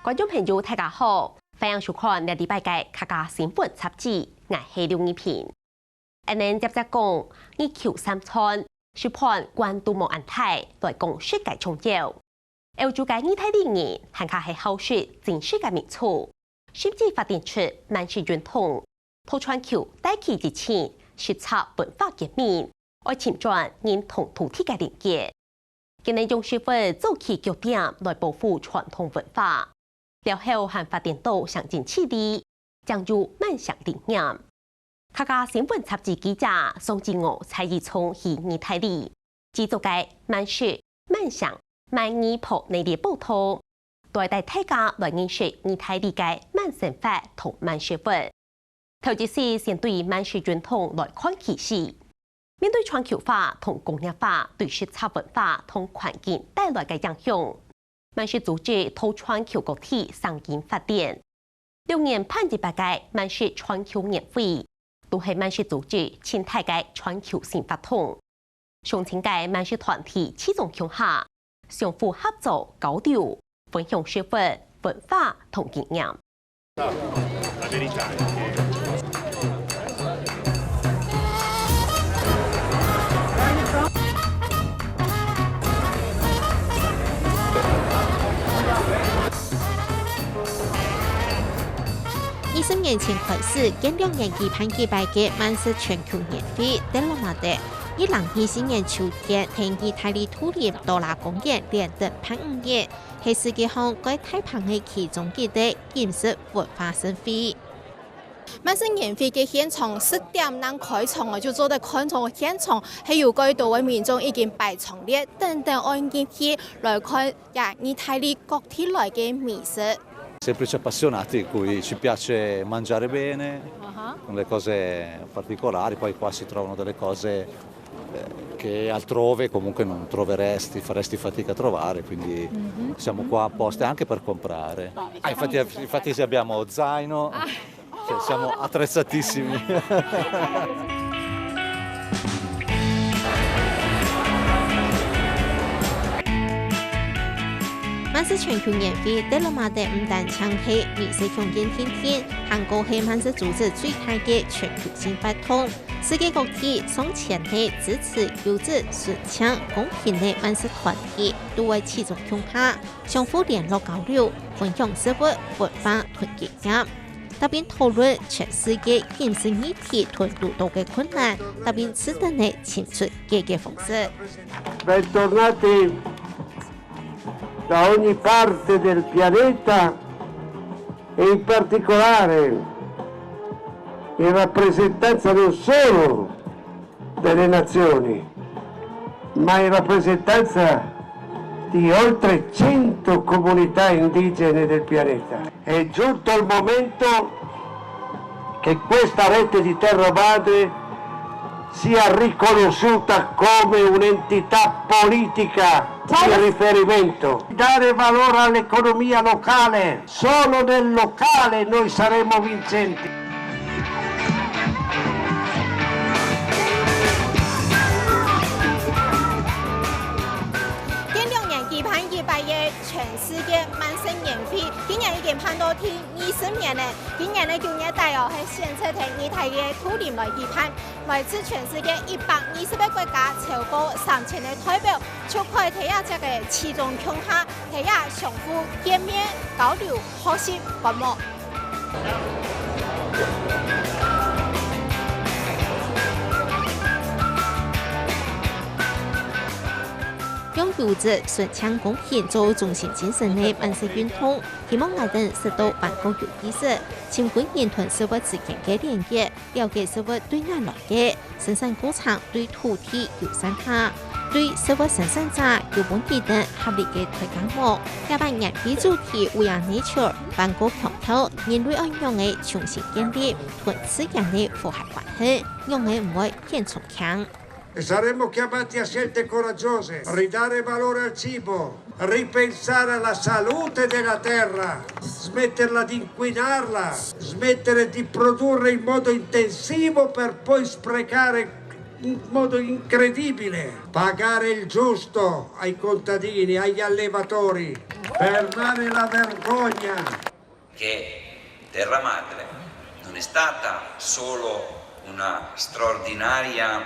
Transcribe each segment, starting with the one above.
观众朋友大家好，欢迎收看呢礼拜嘅客家新闻杂志，我係廖依萍。今日接着講，呢橋三川宣判關都冇安泰來講世界重要。歐洲嘅呢睇電影，行下係後說正式嘅名詞，甚至發展出萬世傳統，套川橋大旗之前，實測文化革命，愛前轉認同土地嘅連結。今日用社會早期腳點來保護傳統文化。了後還發展到上進氣力，將入萬象理念。客家新聞雜誌記者宋志娥蔡義聰喺二台里，製作嘅萬事萬象萬義鋪內列報道，代大家來認識二台里嘅萬生法同萬事物。頭就是先對萬事傳統來看其事，面對全球化同工業化對實測文化同環境帶來嘅影響。萬事組織套川橋國體上緊發展，6年判100屆萬事川橋年會，都係萬事組織前台嘅川橋新法統。上千屆萬事團體始終向下，相互合作交流，分享社會文化同經驗。20年前開始，近2年期判100屆萬事全球年會得落馬的。2024年秋天，天二台里土林多拉公園連登判5年，係世界上該大棚嘅其中一個飲食文化盛會。萬事年會嘅現場10點能開場啊，就做得看場嘅現場，係有該多位民眾已經擺場列，等按進去來看二台里各地來嘅美食。Semplici appassionati cui ci piace mangiare bene, le cose particolari, poi qua si trovano delle cose che altrove comunque non troveresti, faresti fatica a trovare, quindi siamo qua apposta anche per comprare. Infatti abbiamo zaino, cioè siamo attrezzatissimi. 萬事全球年會得落馬的唔但搶係美食強健天天，韓國係萬事組織最大嘅全球性法統，世界各地上千係支持優質、順暢、公平的萬事團體，都為其中強化，相互聯絡交流，分享社會文化同經驗，特別討論全世界飲食議題同路途嘅困難，特別適當的請出解決方式。Da ogni parte del pianeta e in particolare in rappresentanza non solo delle nazioni, ma in rappresentanza di oltre 100 comunità indigene del pianeta. È giunto il momento che questa rete di terra madre sia riconosciuta come un'entità politica di riferimento. Dare valore all'economia locale, solo nel locale noi saremo vincenti.全世界萬事年會，今年已經判到第20年了。今年的9月底哦，係選出第二台嘅土林來批判，來自全世界120個國家，超過3000個代表，出開睇下這個其中強下，睇下相互見面交流學習觀摩。用優質、順暢、公平作為中心精神的萬事運動，希望我哋實到萬國有意識，親近人同社會之間嘅連結，了解社會對外來嘅生產過程對土地友善化，對社會生產者有本地等合理嘅推廣模，加把人比主題 We Are Nature 萬國強調人類愛用嘅重新建立同自然嘅和諧關係，用嘅唔會變從強。E saremo chiamati a scelte coraggiose, ridare valore al cibo, ripensare alla salute della terra, smetterla di inquinarla, smettere di produrre in modo intensivo per poi sprecare in modo incredibile, pagare il giusto ai contadini, agli allevatori, per dare la vergogna. Che Terra Madre non è stata solo una straordinaria,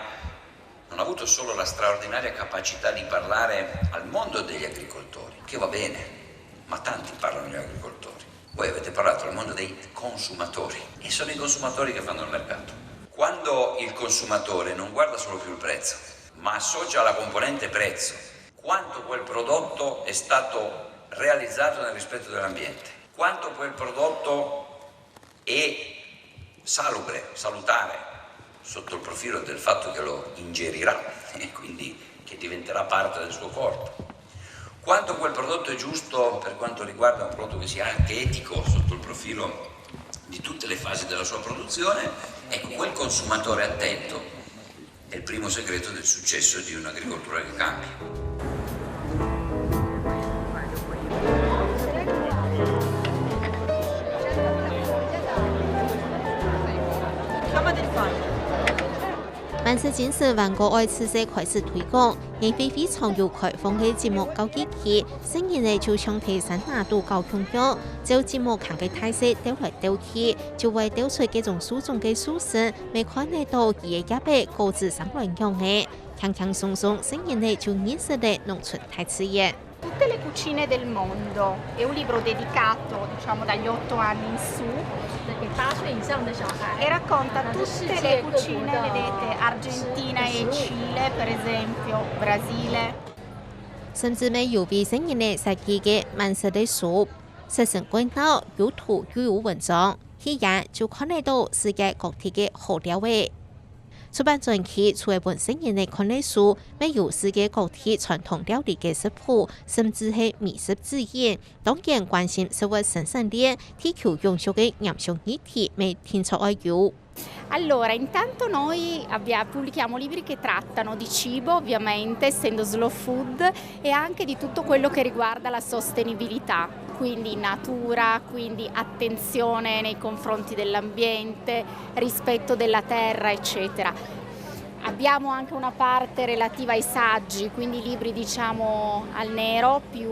non ha avuto solo la straordinaria capacità di parlare al mondo degli agricoltori, che va bene, ma tanti parlano degli agricoltori. Voi avete parlato al mondo dei consumatori e sono i consumatori che fanno il mercato. Quando il consumatore non guarda solo più il prezzo, ma associa alla componente prezzo quanto quel prodotto è stato realizzato nel rispetto dell'ambiente, quanto quel prodotto è salubre, salutare, sotto il profilo del fatto che lo ingerirà e quindi che diventerà parte del suo corpo, quanto quel prodotto è giusto per quanto riguarda un prodotto che sia anche etico sotto il profilo di tutte le fasi della sua produzione, ecco, quel consumatore attento è il primo segreto del successo di un'agricoltura che cambia.万事警示万国爱此事开始推广，因非非常有开放的节目搞机器，成年人就想提升难度搞强强，就节目看嘅态势丢来丢去，就为丢出各种书中嘅书生，未看得到佢嘅一辈各自上乱用嘅，轻轻松松成年人就认识了农村台词嘅。 Tutte le cucine del mondo, è un libro dedicato diciamo dagli 8 anni in su e racconta tutte le cucine, vedete, Argentina e Cile per esempio, Brasile. 甚至没有为成年人设计嘅满色的书，设成轨道有图又有文章，一眼就看得到世界各地嘅好料味。 出版专辑除了本成年人看的书，没有世界各地传统料理嘅食谱，甚至係美食指引。當然關心生活生產鏈，地球永續嘅營養議題，未天才愛有。 Allora, intanto noi pubblichiamo libri che trattano di cibo, ovviamente, essendo slow food, e anche di tutto quello che riguarda la sostenibilità, quindi natura, quindi attenzione nei confronti dell'ambiente, rispetto della terra, eccetera. Abbiamo anche una parte relativa ai saggi, quindi libri diciamo al nero, più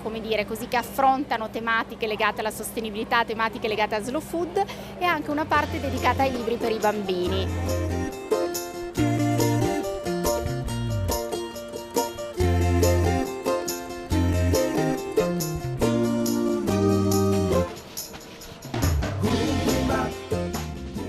come dire, così, che affrontano tematiche legate alla sostenibilità, tematiche legate a slow food, e anche una parte dedicata ai libri per i bambini.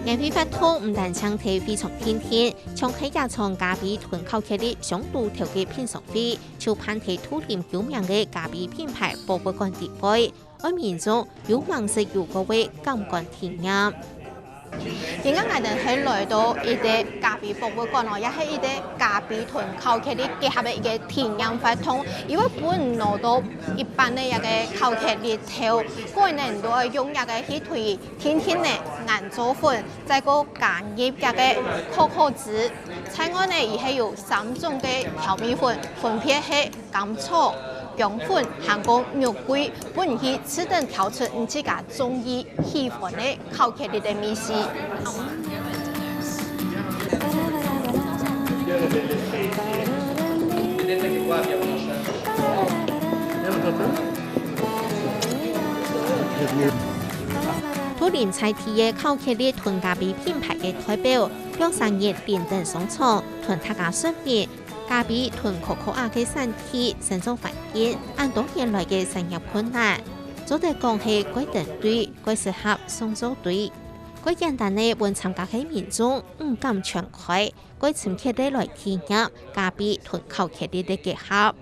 眼皮發通唔但唱體非常天天，從喺日常咖啡屯靠劇啲上度條嘅片上飛，就攀體土廉有名嘅咖啡品牌博物館地位，而民眾有望食有個位感官體驗。 而家我哋喺來到一啲咖啡博物館，也係一啲咖啡屯靠劇啲結合嘅一個體驗法通。因為本攞到一般嘅一個靠劇列條，個人都係用一個去推天天嘅顏做粉，再個加入一個可可脂。此外呢，而係有3種嘅調味粉，分別係甘草、姜粉、韓國肉桂，本去此等調出唔自家中意喜歡嘅靠劇列嘅美食。 土廉菜體嘅靠劇列屯咖啡品牌嘅代表，向商業連登商場屯大家順便。 咖啡屯可可亞嘅產地生長環境，按多年來嘅產業困難，做得講係歸定對，歸適合創造對，歸簡單嘅本參加嘅民眾唔敢全開，歸親切地來體驗咖啡屯靠劇列嘅結合。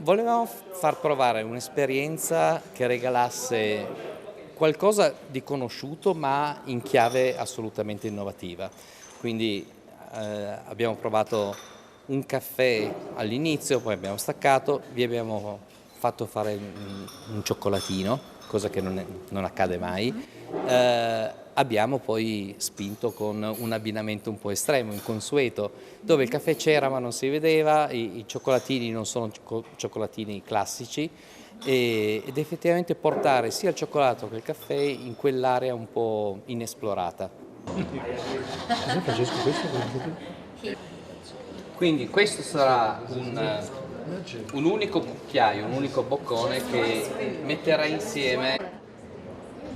Volevamo far provare un'esperienza che regalasse qualcosa di conosciuto ma in chiave assolutamente innovativa. Quindi abbiamo provato un caffè all'inizio, poi abbiamo staccato, vi abbiamo fatto fare un cioccolatino, cosa che non accade mai. Abbiamo poi spinto con un abbinamento un po' estremo, inconsueto, dove il caffè c'era ma non si vedeva, i cioccolatini non sono cioccolatini classici ed effettivamente portare sia il cioccolato che il caffè in quell'area un po' inesplorata.而 Quindi questo sarà un unico cucchiaio, un unico boccone che metterà insieme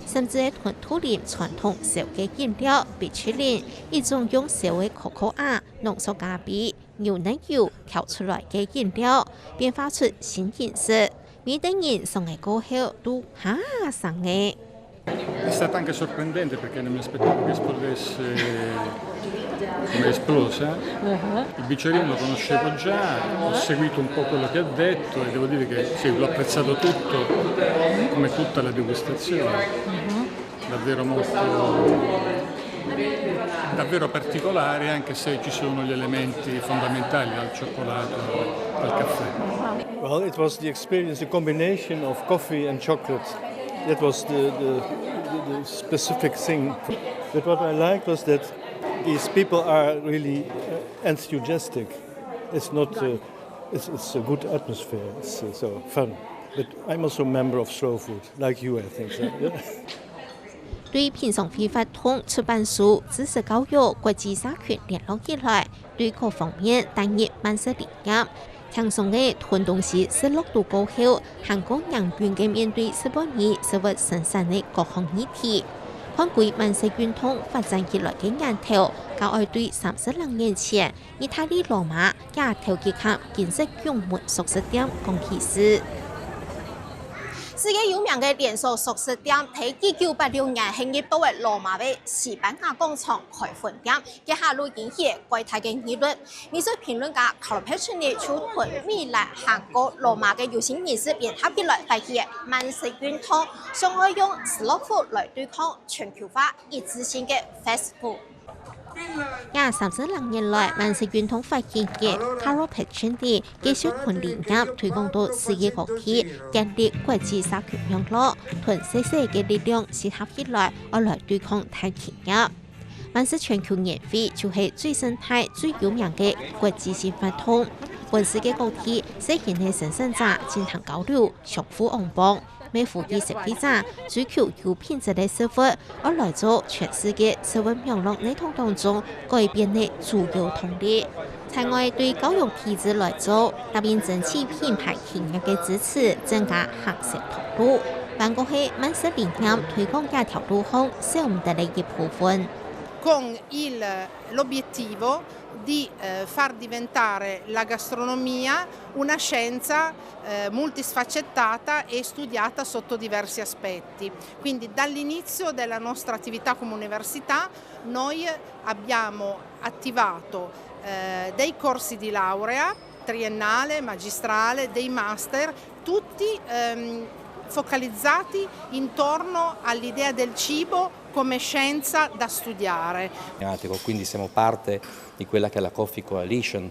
甚至屯土林传统烧嘅饮料比曲林，一种用烧嘅可可啊、浓缩咖啡、牛奶油调出来嘅饮料，变化出新形式。每等人送嘅過後都哈上嘅。È stata anche sorprendente perché non mi aspettavo che esplodesse come è esplosa. Il Biccerin lo conoscevo già, ho seguito un po' quello che ha detto e devo dire che sì, l'ho apprezzato tutto, come tutta la degustazione. Davvero davvero particolare, anche se ci sono gli elementi fondamentali dal cioccolato al caffè. Well, it was the experience, the combination of coffee and chocolate. That was the specific thing. But what I liked was that these people are really enthusiastic. It's not. It's a good atmosphere. It's so fun. But I'm also a member of Slow Food, like you, I think. So, yeah. 對品嘗非法通出版書知識教育國際社群聯絡起來，對各方面擔任萬事理念。聽送嘅囤東西16度過後，韓國人員嘅面對18年食物生產嘅各項議題，看顧萬世運通發展起來嘅眼頭，較愛對32年前意大利羅馬也投結合建設用門熟食店講起事。世界有名嘅連鎖熟食店，喺1986年成立到嘅羅馬嘅西班牙廣場開分店，一下路引起怪大嘅議論。美食評論家卡洛佩奇尼就同米蘭、韓國、羅馬嘅有錢人士聯合起來發起萬世運通，想要用 slow food 來對抗全球化一致性嘅 fast food。廿32年來，萬世運通發現嘅 Carlo Peccinelli 繼續同理念推廣到世界各地，建立國際社群網絡，同細細嘅力量結合起來，來對抗大企業。萬世全球年會就係最生態、最有名嘅國際性發通，本世界各地細型嘅生產者進行交流，相互安幫。每附近消費者追求有品質嘅食物，而來做全世界食物網絡系統當中改變嘅主要動力。此外，對教育體制來做，特別爭取品牌企業嘅支持，增加行銷投入。辦過係萬世理念推廣嘅條路上少唔得嘅一部分。con l'obiettivo di far diventare la gastronomia una scienza multisfaccettata e studiata sotto diversi aspetti. Quindi dall'inizio della nostra attività come università noi abbiamo attivato dei corsi di laurea triennale, magistrale, dei master, tutti focalizzati intorno all'idea del cibo come scienza da studiare. Quindi siamo parte di quella che è la Coffee Coalition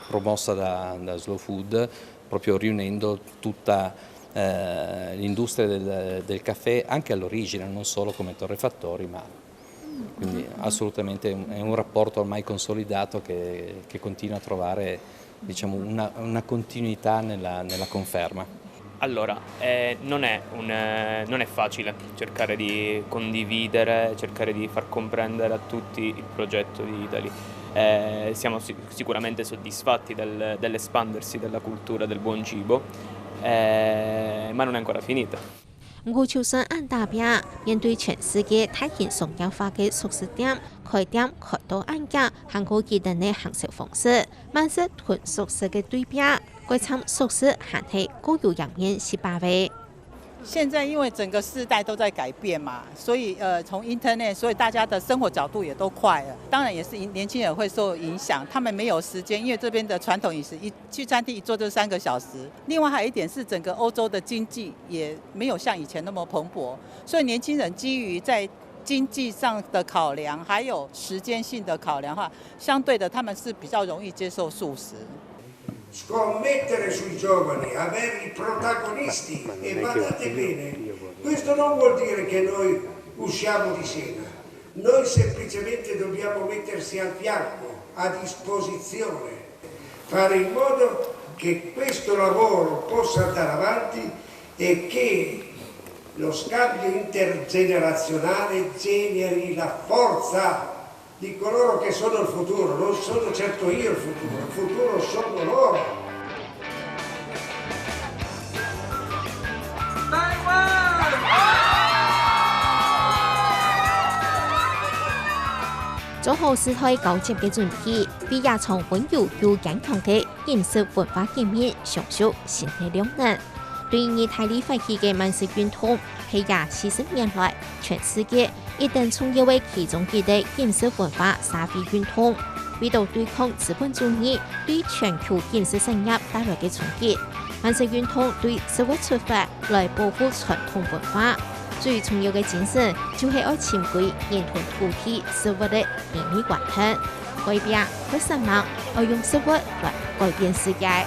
promossa da Slow Food, proprio riunendo tutta l'industria del caffè anche all'origine, non solo come torrefattori, ma quindi assolutamente è un rapporto ormai consolidato che continua a trovare, diciamo, una continuità nella conferma. Allora, non è facile cercare di condividere, cercare di far comprendere a tutti il progetto di Italy. Siamo sicuramente soddisfatti dell'espandersi della cultura del buon cibo, ma non è ancora finita. 吳秋生按代表面對全世界太輕鬆優化嘅熟食店，開店開到按價，韓國機動嘅行銷方式，萬式同熟食嘅對比，歸參熟食還係各有兩面18位。现在因为整个世代都在改变嘛，所以从 Internet， 所以大家的生活角度也都快了。当然也是年轻人会受影响，他们没有时间，因为这边的传统饮食去餐厅一坐就3个小时。另外还有一点是整个欧洲的经济也没有像以前那么蓬勃，所以年轻人基于在经济上的考量，还有时间性的考量的话，相对的他们是比较容易接受素食。Scommettere sui giovani, averli protagonisti e badate bene, questo non vuol dire che noi usciamo di sera, noi semplicemente dobbiamo mettersi al fianco, a disposizione, fare in modo che questo lavoro possa andare avanti e che lo scambio intergenerazionale generi la forza di coloro che sono il futuro, non sono certo io il futuro sono loro. 做好事態交接嘅準備，為也從溫柔又健康嘅飲食文化見面，享受新嘅兩能。對於大力發起嘅慢食運動，係也40年來全世界一定從一位其中一個飲食文化社會運動，為到對抗資本主義對全球飲食產業帶來嘅衝擊。慢食運動對社會出發來保護傳統文化。最重要嘅精神就係愛潛歸沿途土地生活嘅美麗環境，改變佢生命，愛用生活來改變世界。